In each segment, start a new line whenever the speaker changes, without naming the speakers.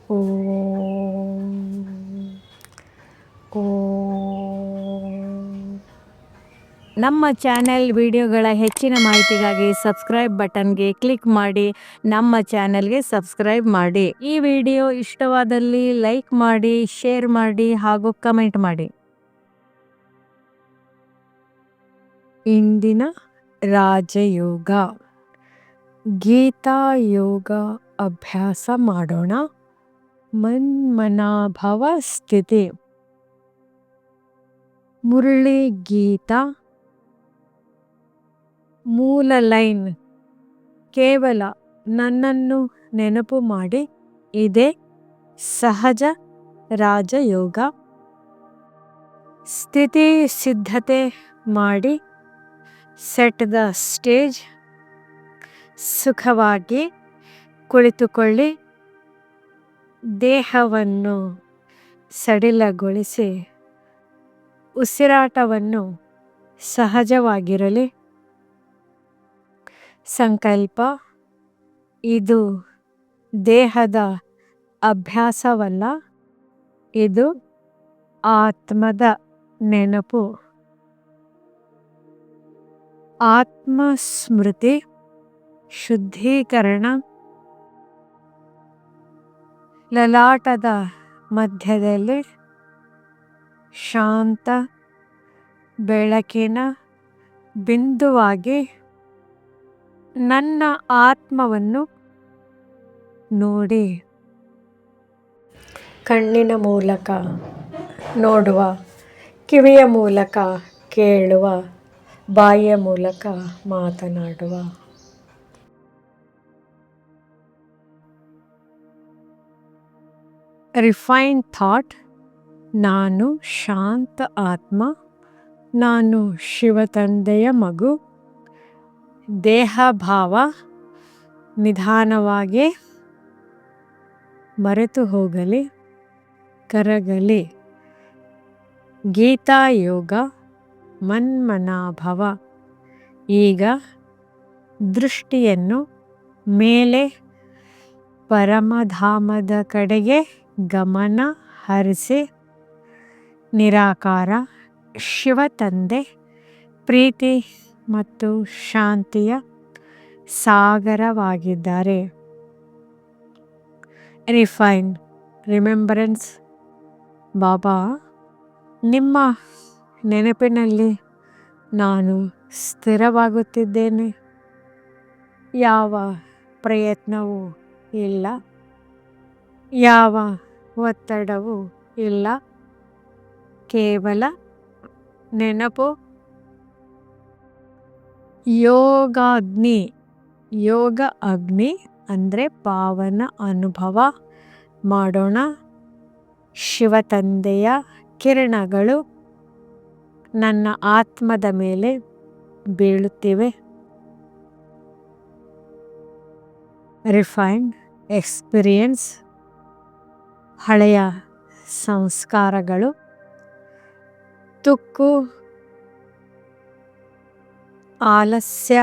ಓಂ ಓಂ. ನಮ್ಮ ಚಾನೆಲ್ ವಿಡಿಯೋಗಳ ಹೆಚ್ಚಿನ ಮಾಹಿತಿಗಾಗಿ ಸಬ್ಸ್ಕ್ರೈಬ್ ಬಟನ್ಗೆ ಕ್ಲಿಕ್ ಮಾಡಿ ನಮ್ಮ ಚಾನೆಲ್ಗೆ ಸಬ್ಸ್ಕ್ರೈಬ್ ಮಾಡಿ. ಈ ವಿಡಿಯೋ ಇಷ್ಟವಾದಲ್ಲಿ ಲೈಕ್ ಮಾಡಿ, ಶೇರ್ ಮಾಡಿ ಹಾಗೂ ಕಮೆಂಟ್ ಮಾಡಿ. ಇಂದಿನ ರಾಜಯೋಗ ಗೀತಾ ಯೋಗ ಅಭ್ಯಾಸ ಮಾಡೋಣ. ಮನ್ಮನಾಭವ ಸ್ಥಿತಿ. ಮುರಳಿ ಗೀತಾ ಮೂಲ ಲೈನ್: ಕೇವಲ ನನ್ನನ್ನು ನೆನಪು ಮಾಡಿ. ಇದೇ ಸಹಜ ರಾಜಯೋಗ. ಸ್ಥಿತಿ ಸಿದ್ಧತೆ ಮಾಡಿ. Set the stage. ಸುಖವಾಗಿ ಕುಳಿತುಕೊಳ್ಳಿ. ದೇಹವನ್ನು ಸಡಿಲಗೊಳಿಸಿ. ಉಸಿರಾಟವನ್ನು ಸಹಜವಾಗಿರಲಿ. ಸಂಕಲ್ಪ: ಇದು ದೇಹದ ಅಭ್ಯಾಸವಲ್ಲ, ಇದು ಆತ್ಮದ ನೆನಪು. ಆತ್ಮಸ್ಮೃತಿ ಶುದ್ಧೀಕರಣ. ಲಲಾಟದ ಮಧ್ಯದಲ್ಲಿ ಶಾಂತ ಬೆಳಕಿನ ಬಿಂದುವಾಗಿ ನನ್ನ ಆತ್ಮವನ್ನು ನೋಡಿ. ಕಣ್ಣಿನ ಮೂಲಕ ನೋಡುವ, ಕಿವಿಯ ಮೂಲಕ ಕೇಳುವ, ಬಾಯಿಯ ಮೂಲಕ ಮಾತನಾಡುವ. ರಿಫೈನ್ ಥಾಟ್: ನಾನು ಶಾಂತ ಆತ್ಮ, ನಾನು ಶಿವತಂದೆಯ ಮಗು. ದೇಹಭಾವ ನಿಧಾನವಾಗಿ ಮರೆತು ಹೋಗಲಿ, ಕರಗಲಿ. ಗೀತಾ ಯೋಗ ಮನ್ಮನಾಭವ. ಈಗ ದೃಷ್ಟಿಯನ್ನು ಮೇಲೆ ಪರಮಧಾಮದ ಕಡೆಗೆ ಗಮನ ಹರಿಸಿ. ನಿರಾಕಾರ ಶಿವತಂದೆ ಪ್ರೀತಿ ಮತ್ತು ಶಾಂತಿಯ ಸಾಗರವಾಗಿದ್ದಾರೆ. ರಿಫೈನ್ ರಿಮೆಂಬರೆನ್ಸ್: ಬಾಬಾ, ನಿಮ್ಮ ನೆನಪಿನಲ್ಲಿ ನಾನು ಸ್ಥಿರವಾಗುತ್ತಿದ್ದೇನೆ. ಯಾವ ಪ್ರಯತ್ನವೂ ಇಲ್ಲ, ಯಾವ ಒತ್ತಡವೂ ಇಲ್ಲ, ಕೇವಲ ನೆನಪು. ಯೋಗಾಗ್ನಿ. ಯೋಗ ಅಗ್ನಿ ಅಂದರೆ ಪಾವನ ಅನುಭವ ಮಾಡೋಣ. ಶಿವತಂದೆಯ ಕಿರಣಗಳು ನನ್ನ ಆತ್ಮದ ಮೇಲೆ ಬೀಳುತ್ತಿವೆ. ರಿಫೈನ್ಡ್ ಎಕ್ಸ್ಪೀರಿಯನ್ಸ್: ಹಳೆಯ ಸಂಸ್ಕಾರಗಳು, ತುಕ್ಕು, ಆಲಸ್ಯ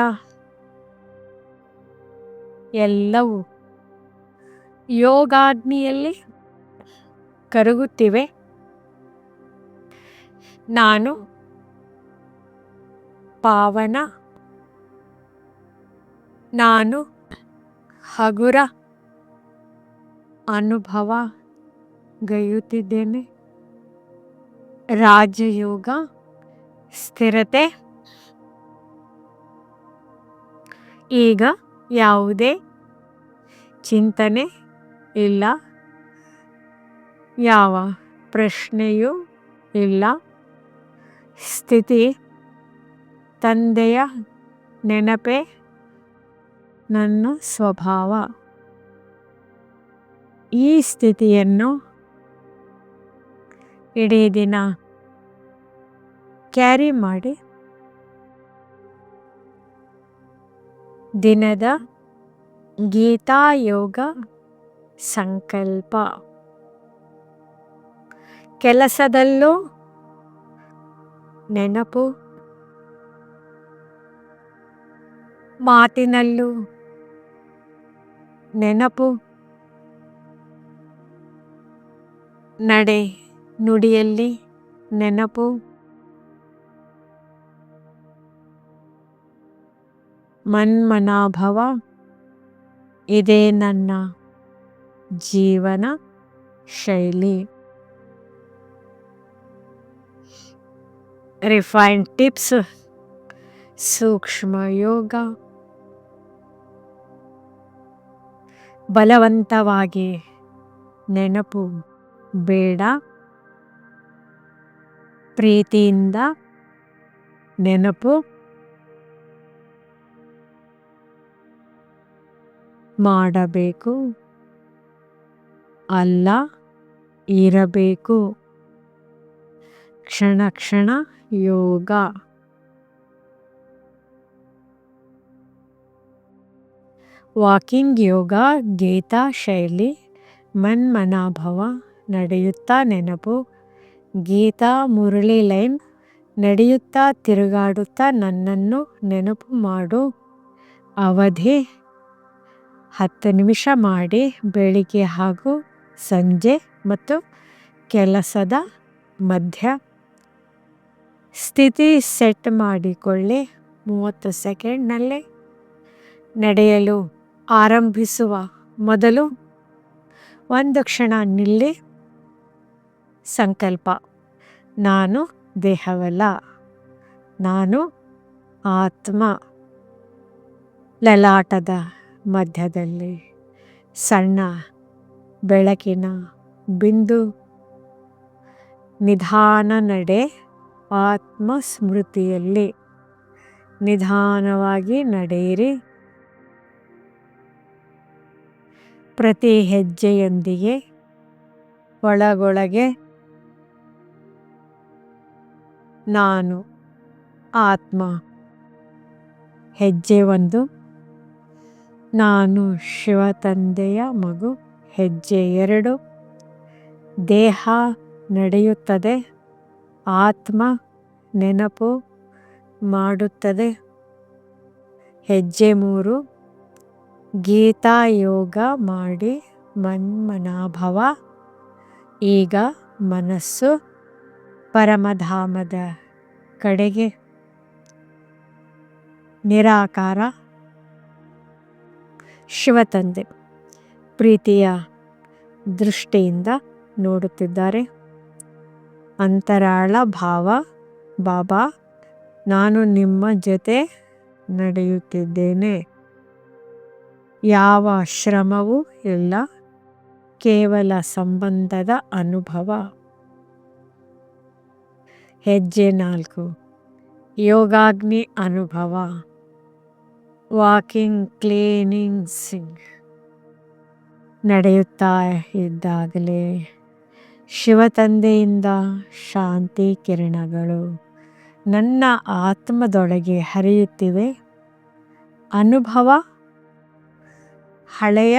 ಎಲ್ಲವೂ ಯೋಗಾಗ್ನಿಯಲ್ಲಿ ಕರಗುತ್ತಿವೆ. ನಾನು ಪಾವನ, ನಾನು ಹಗುರ ಅನುಭವ ಗೈಯುತ್ತಿದ್ದೇನೆ. ರಾಜಯೋಗ ಸ್ಥಿರತೆ. ಈಗ ಯಾವುದೇ ಚಿಂತನೆ ಇಲ್ಲ, ಯಾವ ಪ್ರಶ್ನೆಯೂ ಇಲ್ಲ. ಸ್ಥಿತಿ ತಂದೆಯ ನೆನಪೇ ನನ್ನ ಸ್ವಭಾವ. ಈ ಸ್ಥಿತಿಯನ್ನು ಇಡೀ ದಿನ ಕ್ಯಾರಿ ಮಾಡಿ. ದಿನದ ಗೀತಾಯೋಗ ಸಂಕಲ್ಪ: ಕೆಲಸದಲ್ಲೂ ನೆನಪು, ಮಾತಿನಲ್ಲೂ ನೆನಪು, ನಡೆ ನುಡಿಯಲ್ಲಿ ನೆನಪು, ಮನ್ಮನಾಭವ ಇದೇ ನನ್ನ ಜೀವನ ಶೈಲಿ. ರಿಫೈನ್ಡ್ ಟಿಪ್ಸ್, ಸೂಕ್ಷ್ಮ ಯೋಗ, ಬಲವಂತವಾಗಿ ನೆನಪು ಬೇಡ, ಪ್ರೀತಿಯಿಂದ ನೆನಪು ಮಾಡಬೇಕು, ಅಲ್ಲ ಇರಬೇಕು. ಕ್ಷಣ ಕ್ಷಣ ಯೋಗ. ವಾಕಿಂಗ್ ಯೋಗ, ಗೀತಾ ಶೈಲಿ, ಮನ್ಮನಾಭವ ನಡೆಯುತ್ತಾ ನೆನಪು. ಗೀತಾ ಮುರಳಿ ಲೈನ್, ನಡೆಯುತ್ತಾ ತಿರುಗಾಡುತ್ತಾ ನನ್ನನ್ನು ನೆನಪು ಮಾಡು. ಅವಧಿ 10 ನಿಮಿಷ ಮಾಡಿ, ಬೆಳಿಗ್ಗೆ ಹಾಗೂ ಸಂಜೆ ಮತ್ತು ಕೆಲಸದ ಮಧ್ಯ. ಸ್ಥಿತಿ ಸೆಟ್ ಮಾಡಿಕೊಳ್ಳಿ. 30 ಸೆಕೆಂಡ್ನಲ್ಲಿ ನಡೆಯಲು ಆರಂಭಿಸುವ ಮೊದಲು 1 ಕ್ಷಣ ನಿಲ್ಲಿ. ಸಂಕಲ್ಪ: ನಾನು ದೇಹವಲ್ಲ, ನಾನು ಆತ್ಮ. ಲಲಾಟದ ಮಧ್ಯದಲ್ಲಿ ಸಣ್ಣ ಬೆಳಕಿನ ಬಿಂದು. ನಿಧಾನ ನಡೆ, ಆತ್ಮ ಸ್ಮೃತಿಯಲ್ಲಿ. ನಿಧಾನವಾಗಿ ನಡೆಯಿರಿ. ಪ್ರತಿ ಹೆಜ್ಜೆಯೊಂದಿಗೆ ಒಳಗೊಳಗೆ ನಾನು ಆತ್ಮ. ಹೆಜ್ಜೆ 1, ನಾನು ಶಿವತಂದೆಯ ಮಗು. ಹೆಜ್ಜೆ 2, ದೇಹ ನಡೆಯುತ್ತದೆ, ಆತ್ಮ ನೆನಪು ಮಾಡುತ್ತದೆ. ಹೆಜ್ಜೆ 3, ಗೀತಾ ಯೋಗ ಮಾಡಿ, ಮನ್ಮನಾಭವ. ಈಗ ಮನಸ್ಸು ಪರಮಧಾಮದ ಕಡೆಗೆ. ನಿರಾಕಾರ. ಶಿವತಂದೆ ಪ್ರೀತಿಯ ದೃಷ್ಟಿಯಿಂದ ನೋಡುತ್ತಿದ್ದಾರೆ. ಅಂತರಾಳ ಭಾವ: ಬಾಬಾ, ನಾನು ನಿಮ್ಮ ಜೊತೆ ನಡೆಯುತ್ತಿದ್ದೇನೆ. ಯಾವ ಶ್ರಮವೂ ಇಲ್ಲ, ಕೇವಲ ಸಂಬಂಧದ ಅನುಭವ. ಹೆಜ್ಜೆ 4, ಯೋಗಾಗ್ನಿ ಅನುಭವ. Walking, cleaning, Singh. ನಡೆಯುತ್ತಾ ಇದ್ದಾಗಲೇ ಶಿವತಂದೆಯಿಂದ ಶಾಂತಿ ಕಿರಣಗಳು ನನ್ನ ಆತ್ಮದೊಳಗೆ ಹರಿಯುತ್ತಿವೆ. ಅನುಭವ: ಹಳೆಯ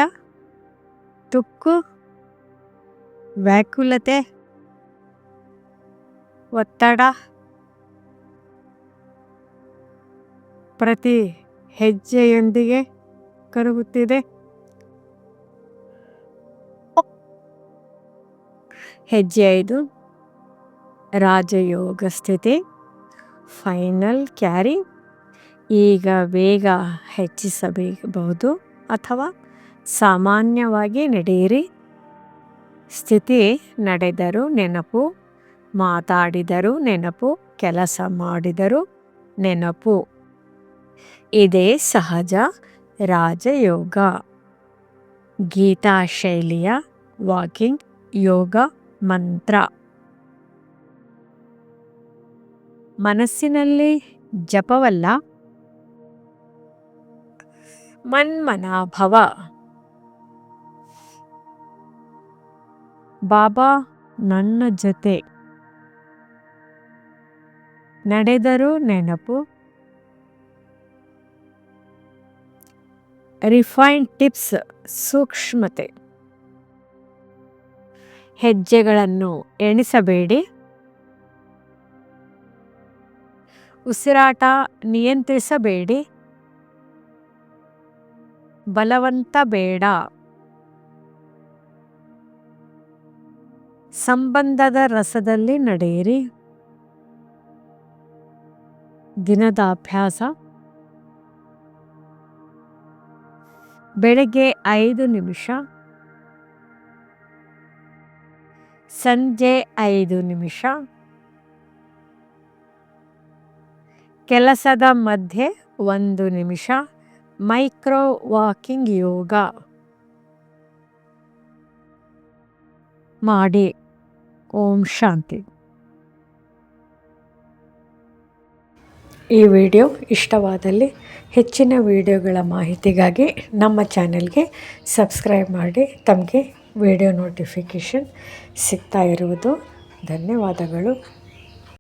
ತುಕ್ಕು, ವ್ಯಾಕುಲತೆ, ಒತ್ತಡ. ಪ್ರತಿ ಹೆಜ್ಜೆಯೊಂದಿಗೆ ಕರಗುತ್ತಿದೆ. ಹೆಜ್ಜೆ 5, ರಾಜಯೋಗ ಸ್ಥಿತಿ, ಫೈನಲ್ ಕ್ಯಾರಿ. ಈಗ ವೇಗ ಹೆಚ್ಚಿಸಬಹುದು ಅಥವಾ ಸಾಮಾನ್ಯವಾಗಿ ನಡೆಯಿರಿ. ಸ್ಥಿತಿ: ನಡೆದರೂ ನೆನಪು, ಮಾತಾಡಿದರೂ ನೆನಪು, ಕೆಲಸ ಮಾಡಿದರೂ ನೆನಪು. ಇದೇ ಸಹಜ ರಾಜಯೋಗ. ಗೀತಾ ಶೈಲಿಯ ವಾಕಿಂಗ್ ಯೋಗ ಮಂತ್ರ. ಮನಸ್ಸಿನಲ್ಲಿ ಜಪವಲ್ಲ, ಮನ್ಮನಾಭವ. ಬಾಬಾ ನನ್ನ ಜೊತೆ. ನಡೆದರೂ ನೆನಪು. ರಿಫೈನ್ಡ್ ಟಿಪ್ಸ್, ಸೂಕ್ಷ್ಮತೆ. ಹೆಜ್ಜೆಗಳನ್ನು ಎಣಿಸಬೇಡಿ. ಉಸಿರಾಟ ನಿಯಂತ್ರಿಸಬೇಡಿ. ಬಲವಂತ ಬೇಡ. ಸಂಬಂಧದ ರಸದಲ್ಲಿ ನಡೆಯಿರಿ. ದಿನದ ಅಭ್ಯಾಸ: ಬೆಳಗ್ಗೆ 5 ನಿಮಿಷ, ಸಂಜೆ 5 ನಿಮಿಷ, ಕೆಲಸದ ಮಧ್ಯೆ 1 ನಿಮಿಷ ಮೈಕ್ರೋ ವಾಕಿಂಗ್ ಯೋಗ ಮಾಡಿ. ಓಂ ಶಾಂತಿ. ಈ ವಿಡಿಯೋ ಇಷ್ಟವಾದಲ್ಲಿ ಹೆಚ್ಚಿನ ವಿಡಿಯೋಗಳ ಮಾಹಿತಿಗಾಗಿ ನಮ್ಮ ಚಾನೆಲ್ಗೆ ಸಬ್ಸ್ಕ್ರೈಬ್ ಮಾಡಿ. ತಮಗೆ ವಿಡಿಯೋ ನೋಟಿಫಿಕೇಷನ್ ಸಿಗ್ತಾ ಇರುವುದು ಧನ್ಯವಾದಗಳು.